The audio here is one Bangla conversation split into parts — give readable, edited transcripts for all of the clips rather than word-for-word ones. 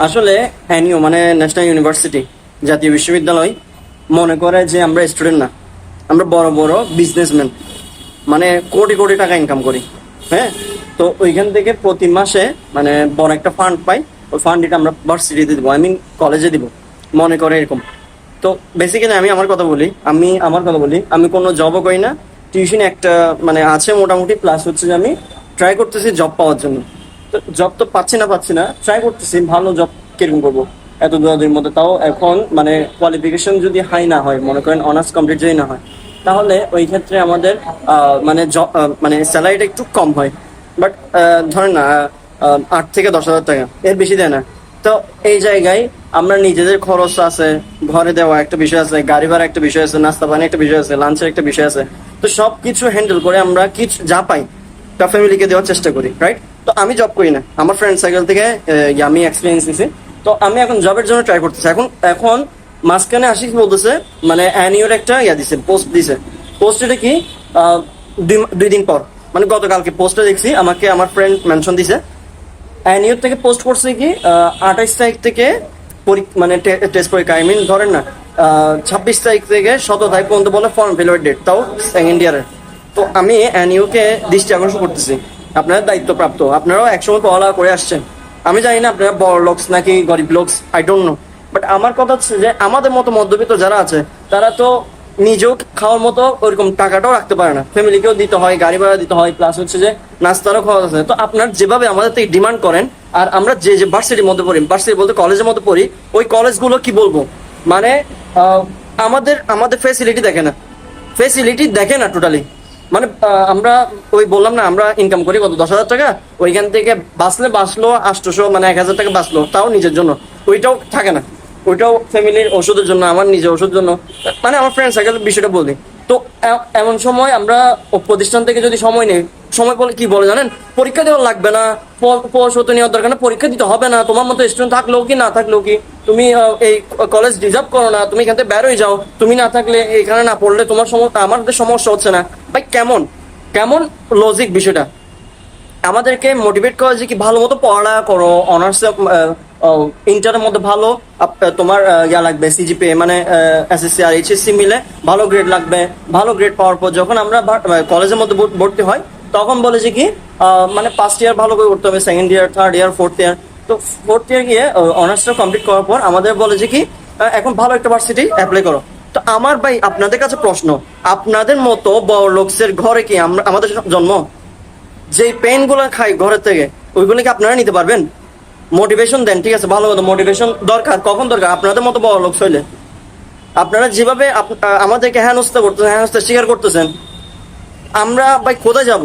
আসলে এনইউ মানে ন্যাশনাল ইউনিভার্সিটি, জাতীয় বিশ্ববিদ্যালয় মনে করে যে আমরা স্টুডেন্ট না, আমরা বড় বড় বিজনেসম্যান, মানে কোটি কোটি টাকা ইনকাম করি। হ্যাঁ, তো ওইখান থেকে প্রতি মাসে মানে বড় একটা ফান্ড পাই, ওই ফান্ডটা আমরা ভার্সিটিতে দিব, আই মিন কলেজে দিব, মনে করে এরকম। তো বেসিক্যালি আমি আমার কথা বলি, আমি কোনো জবও করি না, টিউশন একটা মানে আছে মোটামুটি, প্লাস হচ্ছে যে আমি ট্রাই করতেছি জব পাওয়ার জন্য। তো জব তো পাচ্ছি না, ট্রাই করতেছি ভালো জব কিরকম করবো এত দূরের মধ্যে। তাও এখন মানে কোয়ালিফিকেশন যদি হাই না হয়, মনে করেন অনার্স কমপ্লিট যদি না হয়, তাহলে ওই ক্ষেত্রে আমাদের মানে মানে স্যালারিটা একটু কম হয়। বাট ধরেন না 8 থেকে 10 হাজার টাকা, এর বেশি দেয় না। তো এই জায়গায় আমরা নিজেদের খরচ আছে, ঘরে দেওয়া একটা বিষয় আছে, গাড়ি ভাড়া একটা বিষয় আছে, নাস্তা পানি একটা বিষয় আছে, লাঞ্চের একটা বিষয় আছে। তো সবকিছু হ্যান্ডেল করে আমরা কিছু যা পাই তা ফ্যামিলিকে দেওয়ার চেষ্টা করি, রাইট? তো আমি জব করি না, আমার ফ্রেন্ড সার্কেল থেকে আমি এক্সপিরিয়েন্স নিছি। তো আমি এখন জবের জন্য ট্রাই করতেছি। এখন মাঝখানে আসি কি বলতেছে, মানে অ্যানিওর একটা দিছে, পোস্ট দিছে। পোস্টটা কি 2 দিন পর, মানে গতকালকে পোস্টে দেখছি, আমাকে আমার ফ্রেন্ড মেনশন দিছে। অ্যানিওর থেকে পোস্ট করছে কি 28 তারিখ থেকে মানে টেস্ট পরীক্ষা, আই মিন ধরেন না 26 তারিখ থেকে 17 তারিখ পর্যন্ত বলে ফর্ম ফিল ডেট, তাও সেকেন্ড ইয়ারের। তো আমি অ্যানিওকে দৃষ্টি আকর্ষণ করতেছি, আপনারা দায়িত্বপ্রাপ্ত, আপনারাও একসময় পড়ালেখা করে আসছেন। আমি জানি না আপনারা বড় লোকস নাকি গরিব লোকস, আই ডোন্ট নো, বাট আমার কথা হচ্ছে যে আমাদের মতো মধ্যবিত্ত যারা আছে তারা তো নিজেও খাওয়ার মতো ওইরকম টাকাটাও রাখতে পারে না, ফ্যামিলিকেও দিতে হয়, গাড়ি ভাড়া দিতে হয়, প্লাস হচ্ছে যে নাস্তারও খরচ আছে। তো আপনার যেভাবে আমাদের থেকে ডিমান্ড করেন, আর আমরা যে যে ভার্সিটির মধ্যে পড়ি, ভার্সিটি বলতে কলেজের মধ্যে পড়ি, ওই কলেজগুলো কি বলবো মানে আমাদের আমাদের ফেসিলিটি দেখে না টোটালি। মানে আমরা ওই বললাম না, আমরা ইনকাম করি কত 10 হাজার টাকা, ওইখান থেকে বাঁচলো 800, মানে 1,000 টাকা বাঁচলো, তাও নিজের জন্য, ওইটাও থাকে না, ওইটাও ফ্যামিলির ওষুধের জন্য, আমার নিজের ওষুধের জন্য, মানে আমার ফ্রেন্ড সার্কেলের বিষয়টা বলি। তো এমন সময় আমরা প্রতিষ্ঠান থেকে যদি সময় নেই, সময় বলে কি বলে জানেন, পরীক্ষা দেওয়া লাগবে না, পড়াশোনা নেওয়ার দরকার না, পরীক্ষা দিতে হবে না, তোমার মতো স্টুডেন্ট থাকলেও কি না থাকলেও কি, তুমি এই কলেজ ডিজার্ভ করো না, তুমি এখান থেকে বের হয়ে যাও, তুমি না থাকলে এখানে না পড়লে তোমার আমাদের সমস্যা হচ্ছে না। ভাই কেমন কেমন লজিক বিষয়টা? আমাদেরকে মোটিভেট করে যে কি ভালো মতো পড়ালেখা করো, অনার্স ইন্টারের মধ্যে ভালো তোমার লাগবে সিজিপিএ, মানে এসএসসি আর এইচএসসি মিলে ভালো গ্রেড লাগবে। ভালো গ্রেড পাওয়ার পর যখন আমরা কলেজের মধ্যে ভর্তি হয়, তখন বলে যে কি মানে ফার্স্ট ইয়ার ভালো করে করতে হবে, second year, third year, fourth year. তো ফোর্থ ইয়ার গিয়ে অনার্সটা কমপ্লিট করার পর আমাদের বলে যে কি এখন ভালো একটা ভার্সিটি অ্যাপ্লাই করো। তো আমার ভাই আপনাদের কাছে প্রশ্ন, আপনাদের মতো বড় লোকসের ঘরে কি আমাদের জন্ম? যে পেন গুলো খাই ঘরের থেকে, ওইগুলো কি আপনারা নিতে পারবেন? মোটিভেশন দেন, ঠিক আছে, ভালো কথা, মোটিভেশন দরকার, কখন দরকার? আপনাদের মতো বড় লোক হইলে। আপনারা যেভাবে আমাদেরকে হেনস্থা স্বীকার করতেছেন, আমরা ভাই কোথায় যাব?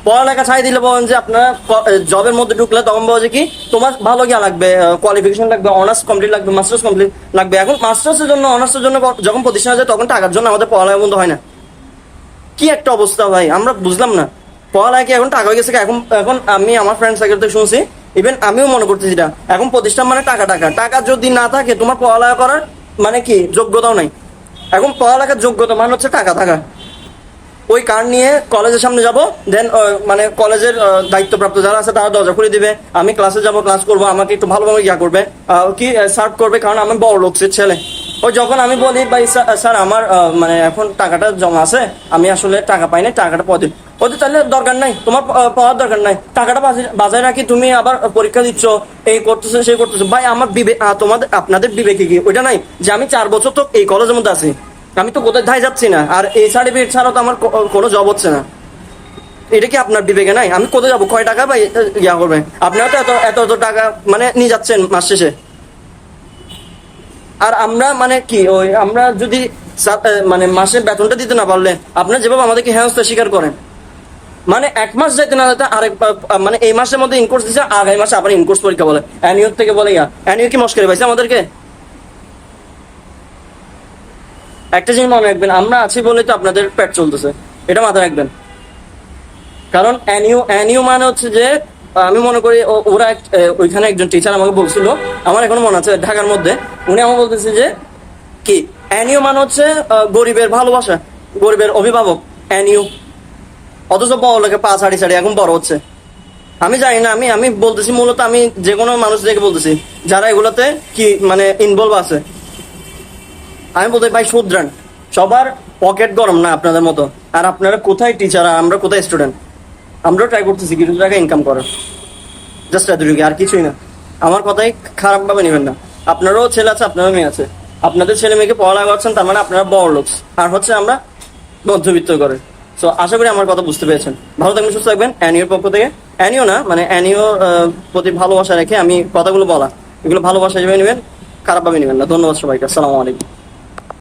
পড়ালেখা ছাই দিলে বলেন যে আপনারা জবের মধ্যে ঢুকলে তখন বলে যে কি তোমার ভালো গিয়া লাগবে, কোয়ালিফিকেশন লাগবে, অনার্স কমপ্লিট লাগবে, মাস্টার্স কমপ্লিট লাগবে। এখন মাস্টার্সের জন্য, অনার্সের জন্য যখন প্রতিষ্ঠান আছে, তখন টাকার জন্য আমাদের পড়ালেখা বন্ধ হয় না। কি একটা অবস্থা ভাই, আমরা বুঝলাম না। পড়ালেখা কি এখন টাকা হয়ে গেছে? এখন এখন আমি আমার ফ্রেন্ড সার্কেল থেকে শুনছি, ইভেন আমিও মনে করতেছি এটা, এখন প্রতিষ্ঠান মানে টাকা টাকা টাকা যদি না থাকে, তোমার পড়ালেখা করার মানে কি যোগ্যতাও নাই। এখন পড়ালেখার যোগ্যতা মানে হচ্ছে টাকা থাকা। ওই কার্ড নিয়ে কলেজের সামনে যাব, দেন মানে কলেজের দায়িত্বপ্রাপ্ত যারা আছে তারা দরজা খুলে দিবে, আমি ক্লাসে যাব, ক্লাস করবো, আমাকে একটু ভালোভাবে ইয়া করবে, কি সার্ভ করবে, কারণ আমি বড় লোকসের ছেলে। ওই যখন আমি বলি ভাই স্যার আমার মানে এখন টাকাটা জমা আছে, আমি আসলে টাকা পাই না, টাকাটা পরে দিন। ওদের তাহলে দরকার নাই, তোমার পাওয়ার দরকার নাই, টাকাটা বাজায় রাখি, তুমি আবার পরীক্ষা দিচ্ছ, এই করতেছো সেই করতেছো। ভাই আমার বিবেক, আপনাদের বিবেকে কি ওইটা নাই যে আমি 4 বছর তো এই কলেজের মধ্যে আছি, আমি তো কোথায় ধাই যাচ্ছি না, আর এই সার্টিফিকেট ছাড়াও তো আমার কোনো জব হচ্ছে না? এটা কি আপনার বিবেকে নাই? আমি কোথায় যাবো, কয় টাকা ভাই ইয়া করবে? আপনারা তো এত এত এত টাকা মানে নিয়ে যাচ্ছেন মাস শেষে। আর আমরা মানে কি, ওই আমরা যদি মানে মাসে বেতনটা দিতে না পারলে, আপনারা যেভাবে আমাদেরকে হেনস্থা স্বীকার করেন, মানে 1 মাস যাইতে না যাইতে আরেক মানে এই মাসের মধ্যে ইনকোর্স দিচ্ছে, আগামী মাসে আবার ইনকোর্স পরীক্ষা বলে, অ্যানিওর থেকে বলে অ্যানিও কি মস্করি পাইছে আমাদেরকে? একটা জিনিস মনে রাখবেন, আমরা আছি বলে তো আপনাদের পেট চলতেছে, এটা মাথায় রাখবেন। কারণ অ্যানিও মানে হচ্ছে যে আমি মনে করি ওরা ওইখানে একজন টিচার আমাকে বলছিল, আমার এখনো মনে আছে, ঢাকার মধ্যে, উনি আমাকে বলতেছে যে কি অ্যানিও মানে হচ্ছে গরিবের ভালোবাসা, গরিবের অভিভাবক অ্যানিও। অথচ বড় লোকে পা ছাড়ি এখন বড় হচ্ছে। আমি জানি না, আমি আমি বলতেছি মূলত, আমি যে কোনো মানুষ দেখে বলতেছি যারা এগুলোতে কি মানে ইনভলভ আছে, আমি বলতে ভাই শুধরান। সবার পকেট গরম না আপনাদের মতো। আর আপনারা কোথায় টিচার আর আমরা কোথায় স্টুডেন্ট? আমরাও ট্রাই করতেছি কিছু টাকা ইনকাম করার, জাস্ট এতটুকু, আর কিছুই না। আমার কথাই খারাপ ভাবে নেবেন না। আপনারও ছেলে আছে, আপনারও মেয়ে আছে, আপনাদের ছেলে মেয়েকে পড়ালেখা করছেন, তার মানে আপনারা বড় লোক, আর হচ্ছে আমরা মধ্যবিত্ত করে। সো আশা করি আমার কথা বুঝতে পেরেছেন। ভালো থাকবেন, সুস্থ থাকবেন। অ্যানিওর পক্ষ থেকে, অ্যানিও না মানে অ্যানিও প্রতি ভালোবাসা রেখে আমি কথাগুলো বলা, এগুলো ভালোবাসা হিসেবে নেবেন, খারাপ ভাবে নেবেন না। ধন্যবাদ সবাইকে, আসসালামু আলাইকুম।